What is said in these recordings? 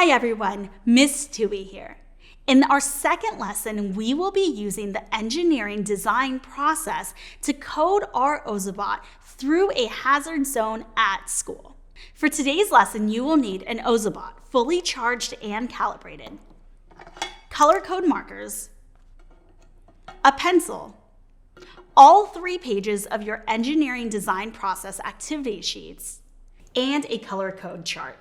Hi everyone, Miss Tui here. In our second lesson, we will be using the engineering design process to code our Ozobot through a hazard zone at school. For today's lesson, you will need an Ozobot, fully charged and calibrated, color code markers, a pencil, all 3 pages of your engineering design process activity sheets, and a color code chart.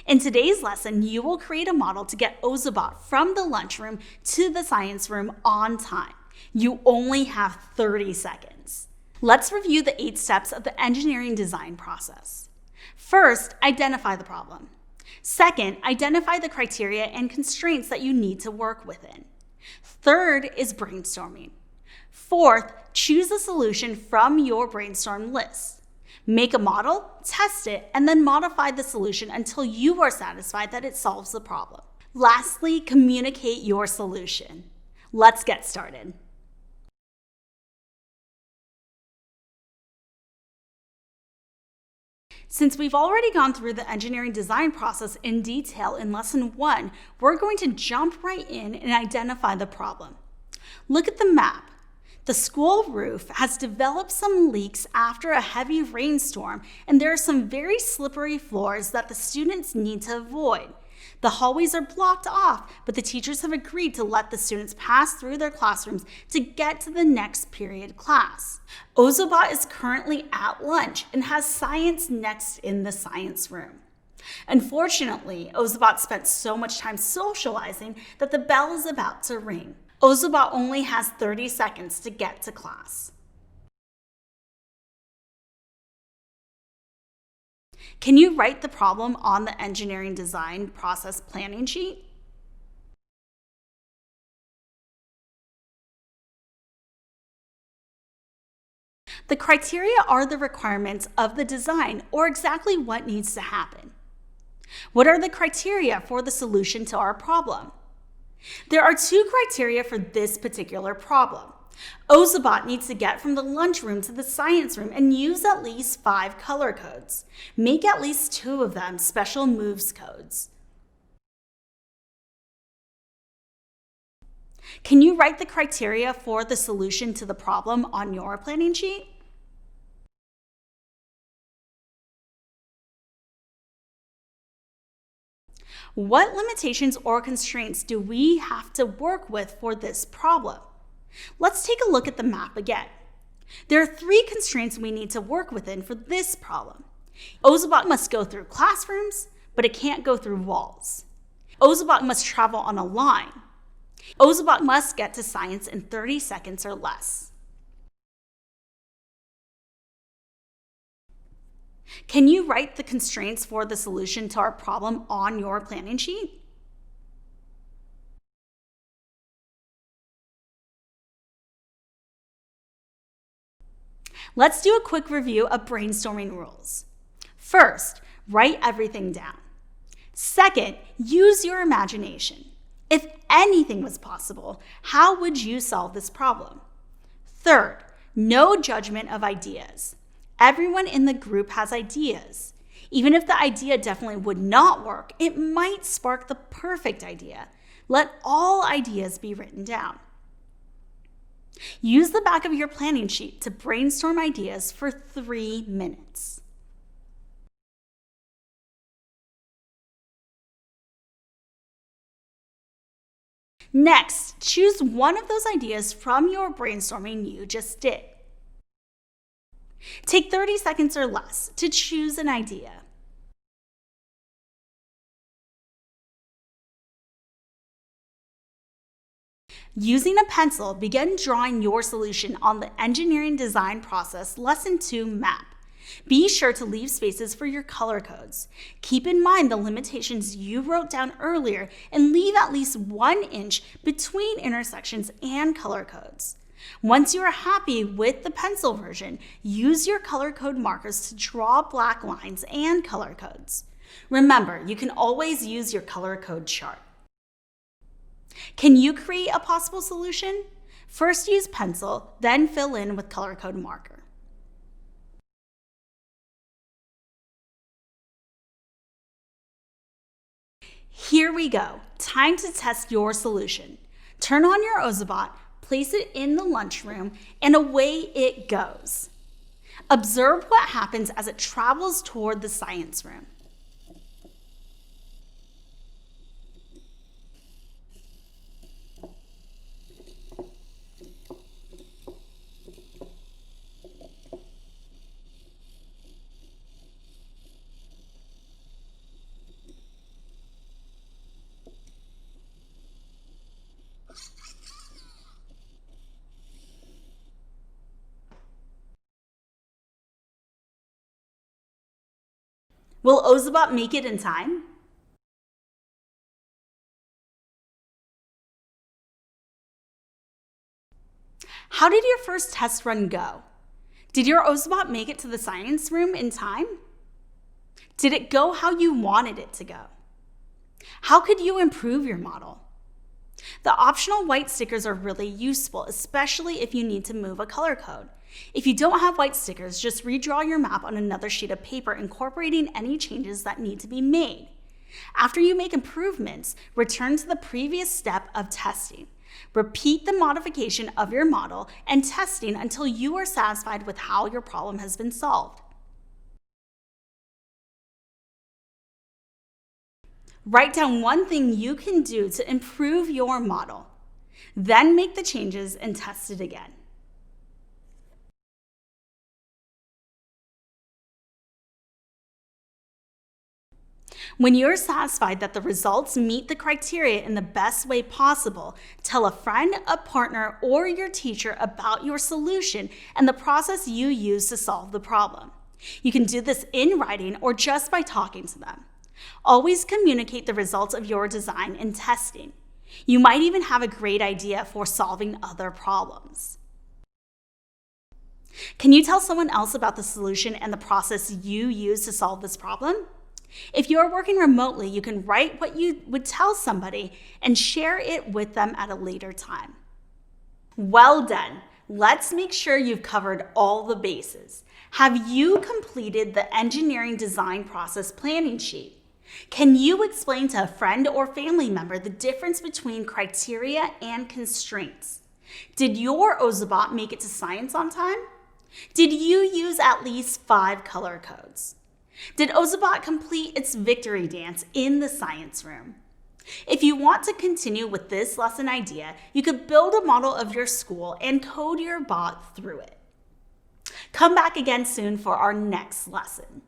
In today's lesson, you will create a model to get Ozobot from the lunchroom to the science room on time. You only have 30 seconds. Let's review the 8 steps of the engineering design process. First, identify the problem. Second, identify the criteria and constraints that you need to work within. Third is brainstorming. Fourth, choose a solution from your brainstorm list. Make a model, test it, and then modify the solution until you are satisfied that it solves the problem. Lastly, communicate your solution. Let's get started. Since we've already gone through the engineering design process in detail in lesson 1, we're going to jump right in and identify the problem. Look at the map. The school roof has developed some leaks after a heavy rainstorm, and there are some very slippery floors that the students need to avoid. The hallways are blocked off, but the teachers have agreed to let the students pass through their classrooms to get to the next period class. Ozobot is currently at lunch and has science next in the science room. Unfortunately, Ozobot spent so much time socializing that the bell is about to ring. Ozobot only has 30 seconds to get to class. Can you write the problem on the engineering design process planning sheet? The criteria are the requirements of the design or exactly what needs to happen. What are the criteria for the solution to our problem? There are 2 criteria for this particular problem. Ozobot needs to get from the lunchroom to the science room and use at least 5 color codes. Make at least 2 of them special moves codes. Can you write the criteria for the solution to the problem on your planning sheet? What limitations or constraints do we have to work with for this problem? Let's take a look at the map again. There are 3 constraints we need to work within for this problem. Ozobot must go through classrooms, but it can't go through walls. Ozobot must travel on a line. Ozobot must get to science in 30 seconds or less. Can you write the constraints for the solution to our problem on your planning sheet? Let's do a quick review of brainstorming rules. First, write everything down. Second, use your imagination. If anything was possible, how would you solve this problem? Third, no judgment of ideas. Everyone in the group has ideas. Even if the idea definitely would not work, it might spark the perfect idea. Let all ideas be written down. Use the back of your planning sheet to brainstorm ideas for 3 minutes. Next, choose one of those ideas from your brainstorming you just did. Take 30 seconds or less to choose an idea. Using a pencil, begin drawing your solution on the engineering design process lesson 2 map. Be sure to leave spaces for your color codes. Keep in mind the limitations you wrote down earlier and leave at least 1 inch between intersections and color codes. Once you are happy with the pencil version, use your color code markers to draw black lines and color codes. Remember, you can always use your color code chart. Can you create a possible solution? First use pencil, then fill in with color code marker. Here we go. Time to test your solution. Turn on your Ozobot, place it in the lunchroom, and away it goes. Observe what happens as it travels toward the science room. Will Ozobot make it in time? How did your first test run go? Did your Ozobot make it to the science room in time? Did it go how you wanted it to go? How could you improve your model? The optional white stickers are really useful, especially if you need to move a color code. If you don't have white stickers, just redraw your map on another sheet of paper, incorporating any changes that need to be made. After you make improvements, return to the previous step of testing. Repeat the modification of your model and testing until you are satisfied with how your problem has been solved. Write down one thing you can do to improve your model. Then make the changes and test it again. When you're satisfied that the results meet the criteria in the best way possible, tell a friend, a partner, or your teacher about your solution and the process you use to solve the problem. You can do this in writing or just by talking to them. Always communicate the results of your design in testing. You might even have a great idea for solving other problems. Can you tell someone else about the solution and the process you use to solve this problem? If you're working remotely, you can write what you would tell somebody and share it with them at a later time. Well done. Let's make sure you've covered all the bases. Have you completed the engineering design process planning sheet? Can you explain to a friend or family member the difference between criteria and constraints? Did your Ozobot make it to science on time? Did you use at least 5 color codes? Did Ozobot complete its victory dance in the science room? If you want to continue with this lesson idea, you could build a model of your school and code your bot through it. Come back again soon for our next lesson.